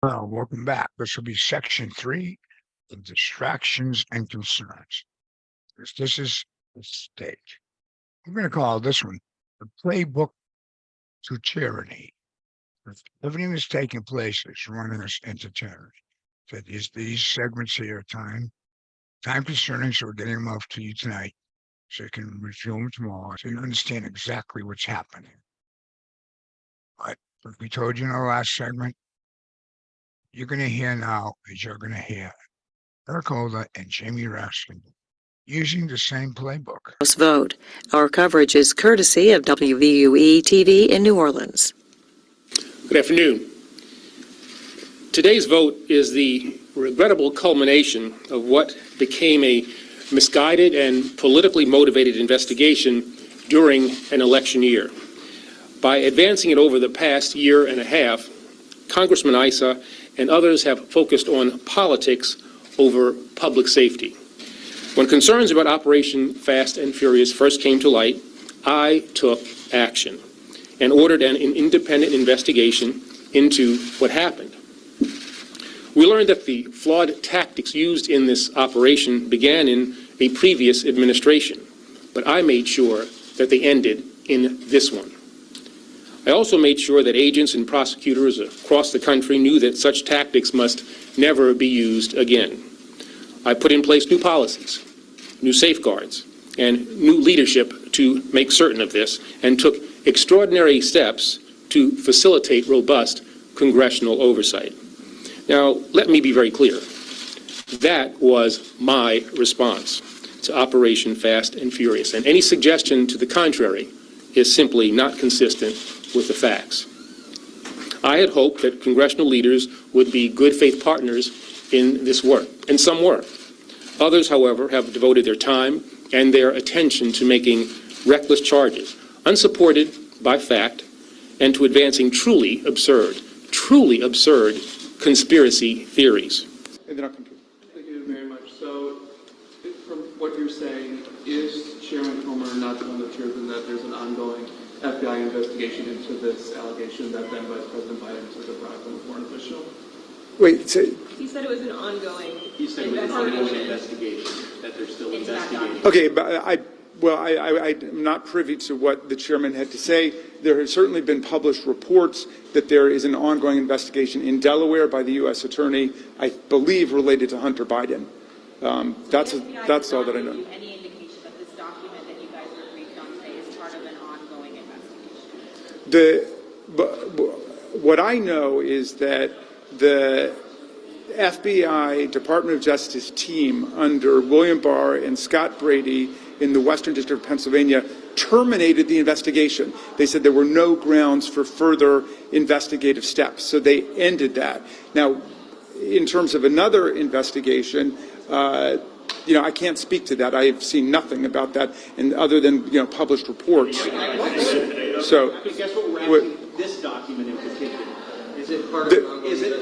Well, welcome back. This will be section 3, the distractions and concerns. This is the stage. We're going to call this one the Playbook to Tyranny. Everything that's taking place is running us into tyranny. So these segments here are time concerning, so we're getting them off to you tonight, so you can review them tomorrow, so you understand exactly what's happening. But what we told you in our last segment, you're going to hear now is you're going to hear Eric Holder and Jamie Raskin using the same playbook. Vote. Our coverage is courtesy of WVUE TV in New Orleans. Good afternoon. Today's vote is the regrettable culmination of what became a misguided and politically motivated investigation during an election year. By advancing it over the past year and a half, Congressman Issa and others have focused on politics over public safety. When concerns about Operation Fast and Furious first came to light, I took action and ordered an independent investigation into what happened. We learned that the flawed tactics used in this operation began in a previous administration, but I made sure that they ended in this one. I also made sure that agents and prosecutors across the country knew that such tactics must never be used again. I put in place new policies, new safeguards, and new leadership to make certain of this, and took extraordinary steps to facilitate robust congressional oversight. Now, let me be very clear. That was my response to Operation Fast and Furious, and any suggestion to the contrary is simply not consistent with the facts. I had hoped that congressional leaders would be good faith partners in this work, and some were. Others, however, have devoted their time and their attention to making reckless charges, unsupported by fact, and to advancing truly absurd conspiracy theories. Thank you very much. So, from what you're saying, is Chairman Comer not telling the truth in that there's an ongoing FBI investigation into this allegation that then Vice President Biden took a bribe from a foreign official? Wait, so he said it was an ongoing investigation, that they're still investigating. okay, but I'm not privy to what the chairman had to say. There have certainly been published reports that there is an ongoing investigation in Delaware by the U.S. Attorney, I believe, related to Hunter Biden. That's all that I know. Any indication that this document that you guys were briefed on today is part of an ongoing investigation? What I know is that the FBI Department of Justice team under William Barr and Scott Brady in the Western District of Pennsylvania terminated the investigation. They said there were no grounds for further investigative steps, so they ended that. Now, in terms of another investigation, I can't speak to that. I have seen nothing about that, and other than published reports. So, This document in particular, Is it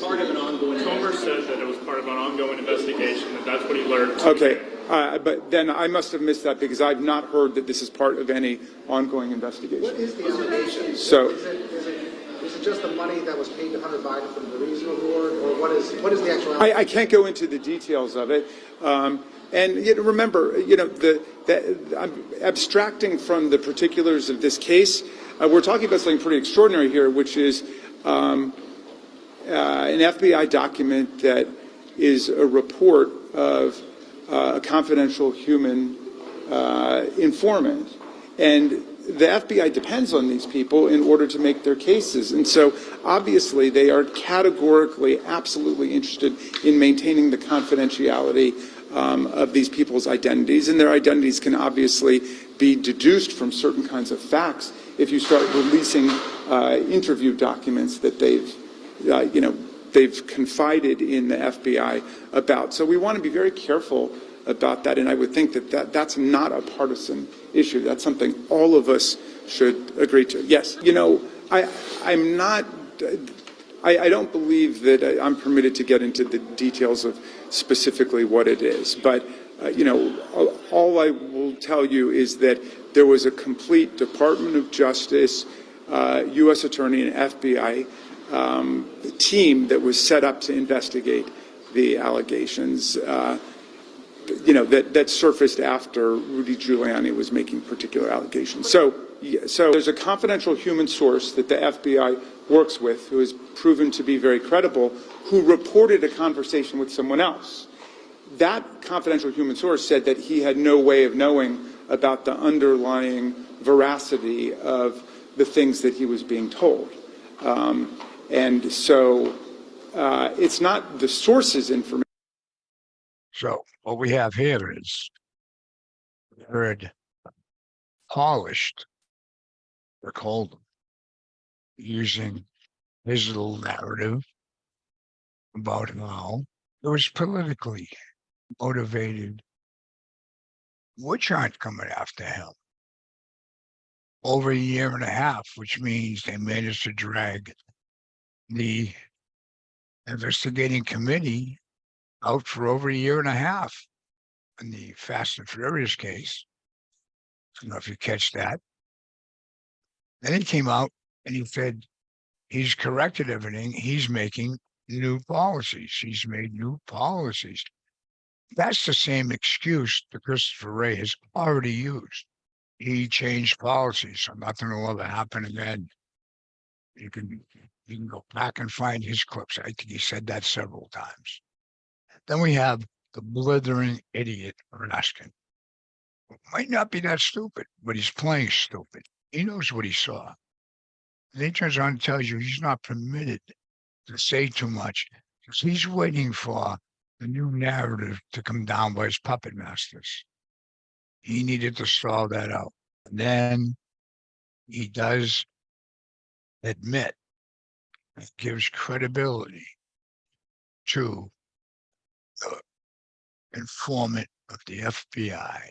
part of an ongoing investigation? Comer said that it was part of an ongoing investigation, and that's what he learned. okay, but then I must have missed that because I've not heard that this is part of any ongoing investigation. What is the allegation? So, is it just the money that was paid to Hunter Biden from the Reason Award, or what is the actual allegation? I can't go into the details of it. And remember, I'm abstracting from the particulars of this case. We're talking about something pretty extraordinary here, which is an FBI document that is a report of a confidential human informant. And the FBI depends on these people in order to make their cases. And so obviously they are categorically, absolutely interested in maintaining the confidentiality of these people's identities. And their identities can obviously be deduced from certain kinds of facts if you start releasing interview documents that they've confided in the FBI about. So we want to be very careful about that, and I would think that that's not a partisan issue. That's something all of us should agree to. Yes, I'm not. I don't believe that I'm permitted to get into the details of specifically what it is, but all I will tell you is that there was a complete Department of Justice, U.S. Attorney, and FBI team that was set up to investigate the allegations, that surfaced after Rudy Giuliani was making particular allegations. So there's a confidential human source that the FBI works with who has proven to be very credible, who reported a conversation with someone else. That confidential human source said that he had no way of knowing about the underlying veracity of the things that he was being told. And so it's not the source's information. So what we have here is heard polished Rick Holden using his little narrative about how it was politically motivated witch hunt coming after him over a year and a half, which means they managed to drag the investigating committee out for over a year and a half in the Fast and Furious case. I don't know if you catch that. Then he came out and he said he's corrected everything. He's making new policies. He's made new policies. That's the same excuse that Christopher Wray has already used. He changed policies, so nothing will ever happen again. You can go back and find his clips. I think he said that several times. Then we have the blithering idiot Raskin. Might not be that stupid, but he's playing stupid. He knows what he saw. And he turns around and tells you he's not permitted to say too much because he's waiting for the new narrative to come down by his puppet masters. He needed to stall that out. And then he does admit it gives credibility to the informant of the FBI.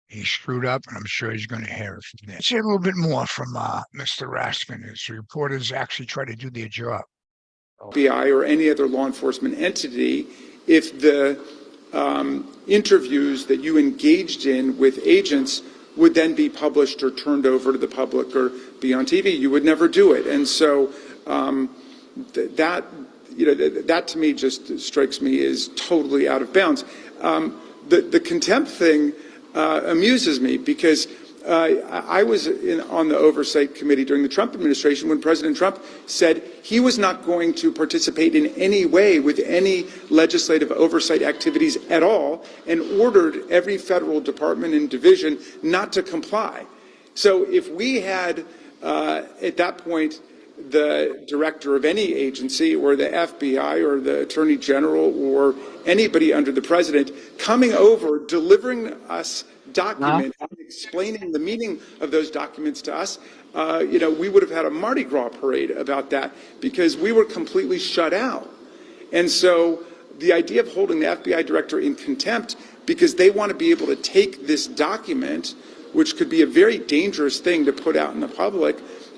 He screwed up, and I'm sure he's going to hear it from there. Let's hear a little bit more from Mr. Raskin. His reporters actually try to do their job. FBI or any other law enforcement entity, if the interviews that you engaged in with agents would then be published or turned over to the public or be on TV, you would never do it. And so that to me just strikes me as totally out of bounds. The contempt thing amuses me because I was on the oversight committee during the Trump administration when President Trump said he was not going to participate in any way with any legislative oversight activities at all and ordered every federal department and division not to comply. So if we had at that point the director of any agency or the FBI or the Attorney General or anybody under the president coming over, delivering us documents, explaining the meaning of those documents to us, we would have had a Mardi Gras parade about that because we were completely shut out. And so the idea of holding the FBI director in contempt because they want to be able to take this document, which could be a very dangerous thing to put out in the public,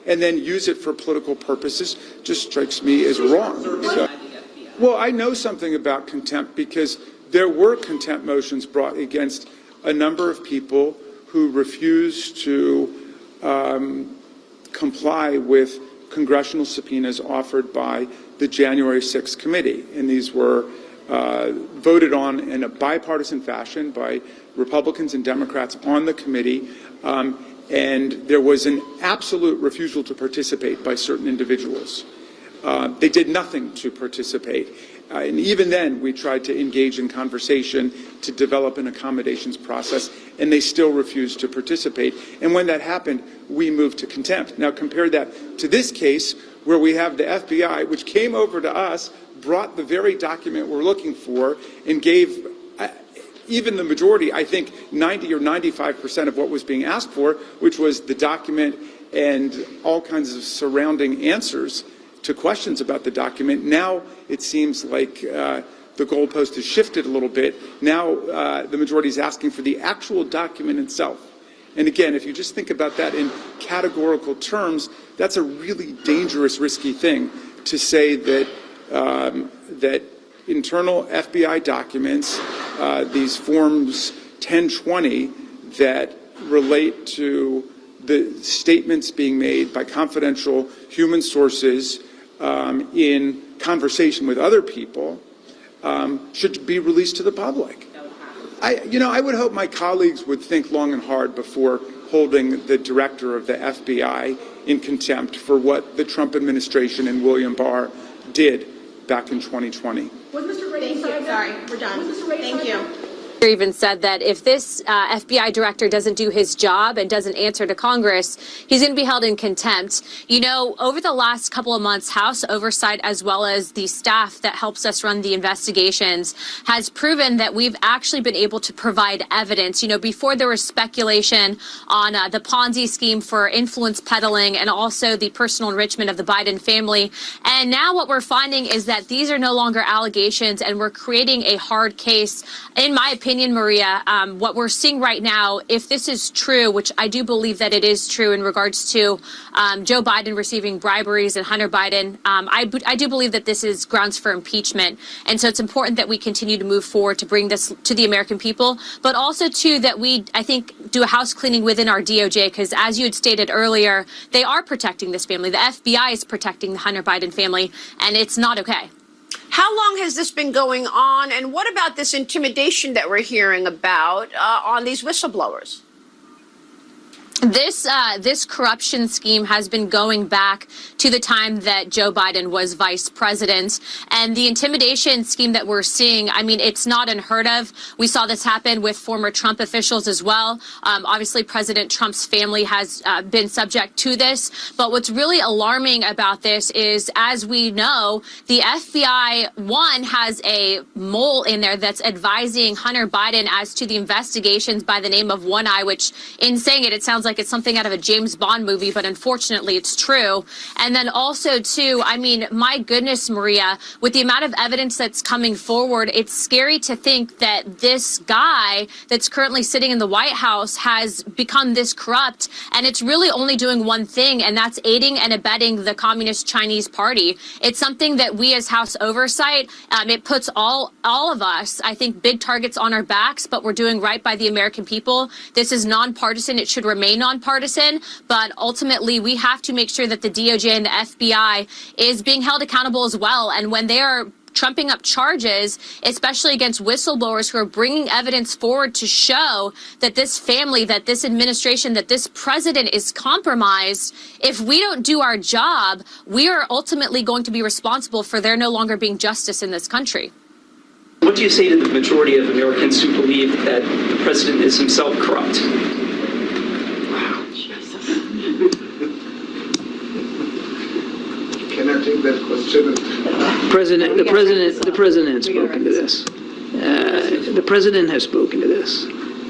and then use it for political purposes, just strikes me as wrong. So, well, I know something about contempt because there were contempt motions brought against a number of people who refused to comply with congressional subpoenas offered by the January 6th committee. And these were voted on in a bipartisan fashion by Republicans and Democrats on the committee. And there was an absolute refusal to participate by certain individuals. They did nothing to participate. And even then, we tried to engage in conversation to develop an accommodations process, and they still refused to participate. And when that happened, we moved to contempt. Now, compare that to this case, where we have the FBI, which came over to us, brought the very document we're looking for, and gave even the majority, I think 90 or 95% of what was being asked for, which was the document and all kinds of surrounding answers to questions about the document. Now it seems like the goalpost has shifted a little bit. Now the majority is asking for the actual document itself. And again, if you just think about that in categorical terms, that's a really dangerous, risky thing to say that that internal FBI documents, these forms 1020 that relate to the statements being made by confidential human sources in conversation with other people should be released to the public. I would hope my colleagues would think long and hard before holding the director of the FBI in contempt for what the Trump administration and William Barr did back in 2020. Was Mr. Ray sorry, we're done. Was Mr. Ray Thank you. Even said that if this FBI director doesn't do his job and doesn't answer to Congress, he's going to be held in contempt. You know, over the last couple of months, House oversight, as well as the staff that helps us run the investigations, has proven that we've actually been able to provide evidence. You know, before there was speculation on the Ponzi scheme for influence peddling and also the personal enrichment of the Biden family. And now what we're finding is that these are no longer allegations, and we're creating a hard case. In my opinion, Maria, what we're seeing right now, if this is true, which I do believe that it is true in regards to Joe Biden receiving briberies and Hunter Biden, I do believe that this is grounds for impeachment. And so it's important that we continue to move forward to bring this to the American people, but also, too, that we, I think, do a house cleaning within our DOJ, because as you had stated earlier, they are protecting this family. The FBI is protecting the Hunter Biden family, and it's not okay. How long has this been going on, and what about this intimidation that we're hearing about on these whistleblowers? This corruption scheme has been going back to the time that Joe Biden was vice president. And the intimidation scheme that we're seeing, I mean, it's not unheard of. We saw this happen with former Trump officials as well. Obviously, President Trump's family has been subject to this. But what's really alarming about this is, as we know, the FBI, one, has a mole in there that's advising Hunter Biden as to the investigations by the name of One Eye, which, in saying it, it sounds like it's something out of a James Bond movie, but unfortunately it's true. And then also, too, I mean, my goodness, Maria, with the amount of evidence that's coming forward, it's scary to think that this guy that's currently sitting in the White House has become this corrupt, and it's really only doing one thing, and that's aiding and abetting the Communist Chinese Party. It's something that we as House oversight, it puts all of us, I think, big targets on our backs, but we're doing right by the American people. This is nonpartisan. It should remain nonpartisan, but ultimately we have to make sure that the DOJ and the FBI is being held accountable as well. And when they are trumping up charges, especially against whistleblowers who are bringing evidence forward to show that this family, that this administration, that this president is compromised, if we don't do our job, we are ultimately going to be responsible for there no longer being justice in this country. What do you say to the majority of Americans who believe that the president is himself corrupt? Can I take that question? The president has spoken to this. The president has spoken to this,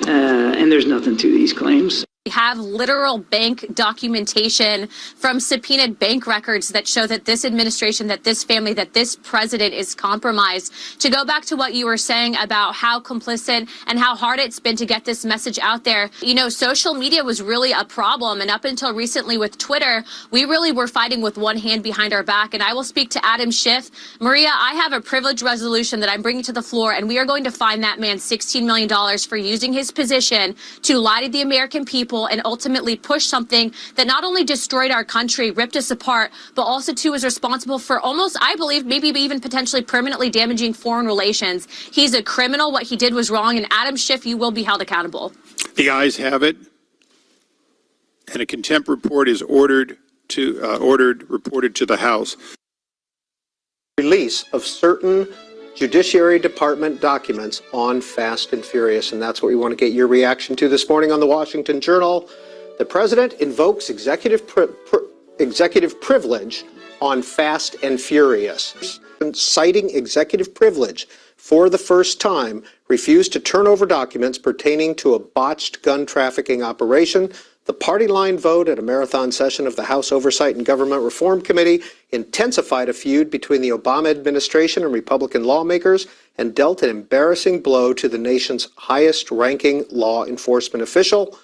and there's nothing to these claims. We have literal bank documentation from subpoenaed bank records that show that this administration, that this family, that this president is compromised. To go back to what you were saying about how complicit and how hard it's been to get this message out there, you know, social media was really a problem. And up until recently with Twitter, we really were fighting with one hand behind our back. And I will speak to Adam Schiff. Maria, I have a privilege resolution that I'm bringing to the floor, and we are going to fine that man $16 million for using his position to lie to the American people and ultimately push something that not only destroyed our country, ripped us apart, but also, too, is responsible for almost, I believe, maybe even potentially permanently damaging foreign relations. He's a criminal. What he did was wrong. And Adam Schiff, you will be held accountable. The ayes have it. And a contempt report is reported to the House. Release of certain Judiciary Department documents on Fast and Furious, and that's what we want to get your reaction to this morning on the Washington Journal. The president invokes executive privilege on Fast and Furious. Citing executive privilege for the first time, refused to turn over documents pertaining to a botched gun trafficking operation. The party line vote at a marathon session of the House Oversight and Government Reform Committee intensified a feud between the Obama administration and Republican lawmakers and dealt an embarrassing blow to the nation's highest-ranking law enforcement official.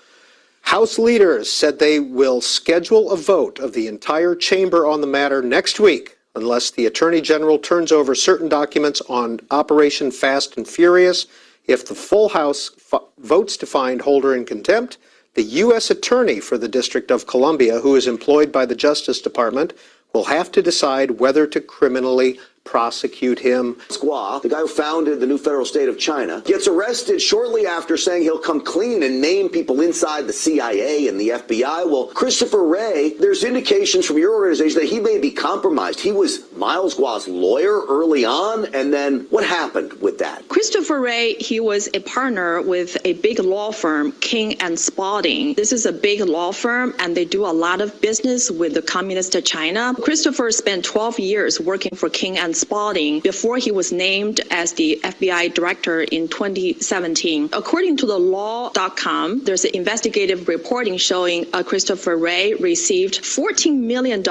House leaders said they will schedule a vote of the entire chamber on the matter next week unless the Attorney General turns over certain documents on Operation Fast and Furious. If the full House votes to find Holder in contempt, the U.S. Attorney for the District of Columbia, who is employed by the Justice Department, will have to decide whether to criminally prosecute him. Squaw, the guy who founded the new federal state of China, gets arrested shortly after saying he'll come clean and name people inside the CIA and the FBI. Well, Christopher Wray, there's indications from your organization that he may be compromised. He was Miles Gua's lawyer early on, and then what happened with that? Christopher Wray, he was a partner with a big law firm, King and Spalding. This is a big law firm, and they do a lot of business with the communist China. Christopher spent 12 years working for King and Spalding before he was named as the FBI director in 2017. According to the law.com, there's an investigative reporting showing Christopher Wray received $14 million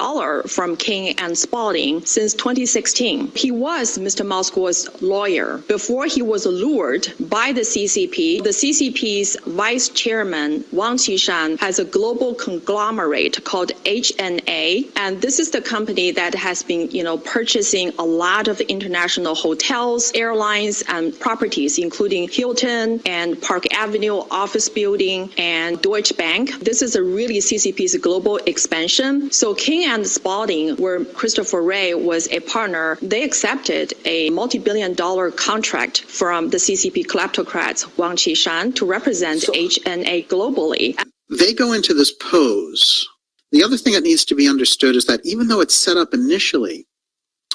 from King and Spalding since 2016. He was Mr. Moscow's lawyer before he was lured by the CCP. The CCP's vice chairman, Wang Qishan, has a global conglomerate called HNA, and this is the company that has been, purchasing a lot of international hotels, airlines, and properties, including Hilton and Park Avenue office building and Deutsche Bank. This is a really CCP's global expansion. So King and Spalding, where Christopher Wray was a partner, they accepted a multi-billion-dollar contract from the CCP kleptocrats Wang Qishan to represent HNA globally. They go into this pose. The other thing that needs to be understood is that even though it's set up initially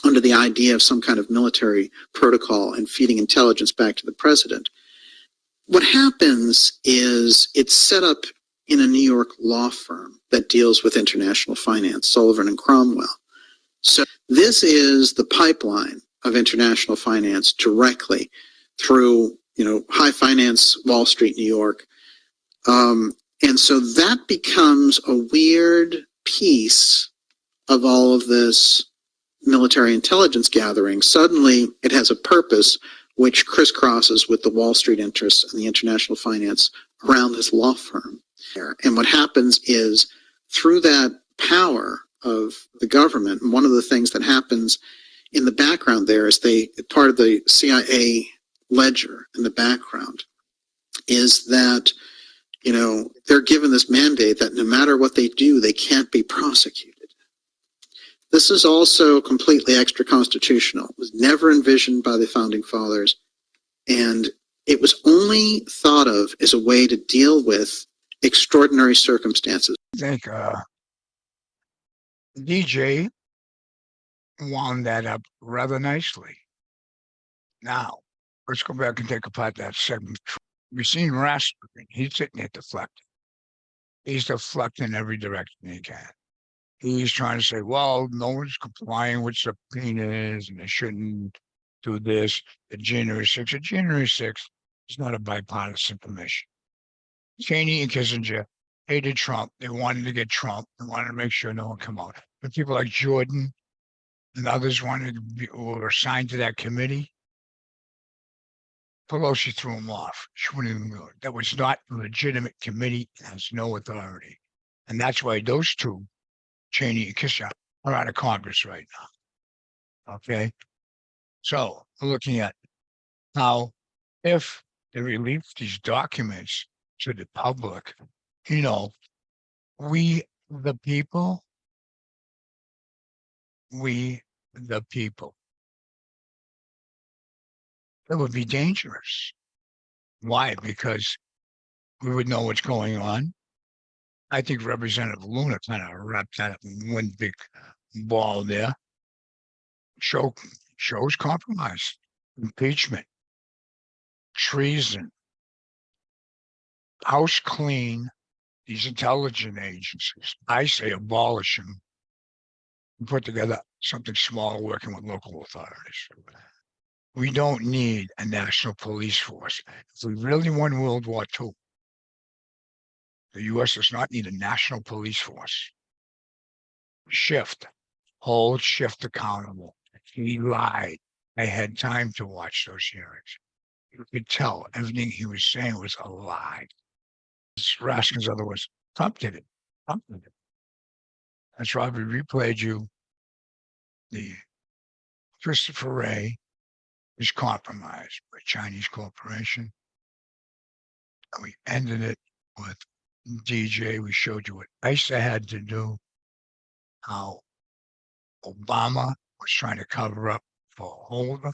under the idea of some kind of military protocol and feeding intelligence back to the president, what happens is it's set up in a New York law firm that deals with international finance, Sullivan and Cromwell. So this is the pipeline of international finance directly through, high finance, Wall Street, New York. And so that becomes a weird piece of all of this military intelligence gathering. Suddenly it has a purpose which crisscrosses with the Wall Street interests and the international finance around this law firm. And what happens is through that power of the government, and one of the things that happens in the background there is part of the CIA ledger in the background is that, they're given this mandate that no matter what they do, they can't be prosecuted. This is also completely extra-constitutional. It was never envisioned by the Founding Fathers, and it was only thought of as a way to deal with extraordinary circumstances. I think DJ wound that up rather nicely. Now, let's go back and take apart that segment. We've seen Raskin. He's sitting there deflecting. He's deflecting every direction he can. He's trying to say, well, no one's complying with subpoenas and they shouldn't do this. The January 6th. January 6th is not a bipartisan commission. Cheney and Kissinger hated Trump. They wanted to get Trump. They wanted to make sure no one come out. But people like Jordan and others were assigned to that committee. Pelosi threw him off. She wouldn't even know. That was not a legitimate committee. It has no authority. And that's why those two, Cheney and Kissinger, are out of Congress right now. Okay? So, we're looking at how if they release these documents to the public, we the people, it would be dangerous. Why? Because we would know what's going on. I think Representative Luna kind of wrapped that up in one big ball there. Shows compromise, impeachment, treason, house clean these intelligence agencies. I say abolish them and put together something small working with local authorities. We don't need a national police force. If we really won World War II, the U.S. does not need a national police force. Hold Schiff accountable. He lied. I had time to watch those hearings. You could tell everything he was saying was a lie. Raskin's other words, Trump did it. That's why we replayed you the Christopher Wray is compromised by Chinese corporation. And we ended it with DJ. We showed you what ICE had to do, how Obama was trying to cover up for Holder.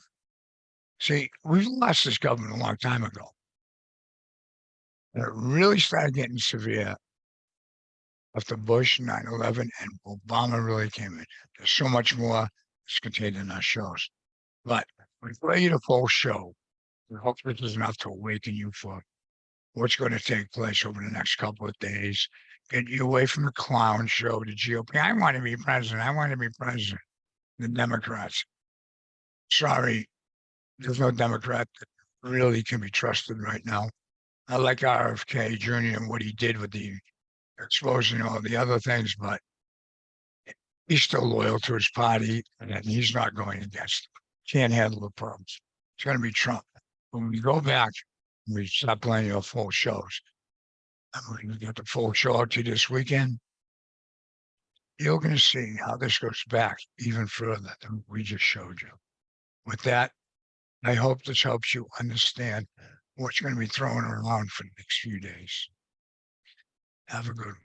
See, we lost this government a long time ago. And it really started getting severe after Bush, 9/11, and Obama really came in. There's so much more that's contained in our shows. But we play you the full show. We hope this is enough to awaken you for what's going to take place over the next couple of days. Get you away from the clown show, the GOP. I want to be president. I want to be president. The Democrats. Sorry, there's no Democrat that really can be trusted right now. I like RFK Jr. and what he did with the exposing all the other things, but he's still loyal to his party and he's not going against them. Can't handle the problems. It's going to be Trump. When we go back, we stop playing your full shows. I'm going to get the full show out to you this weekend. You're going to see how this goes back even further than we just showed you. With that, I hope this helps you understand what's going to be thrown around for the next few days. Have a good one.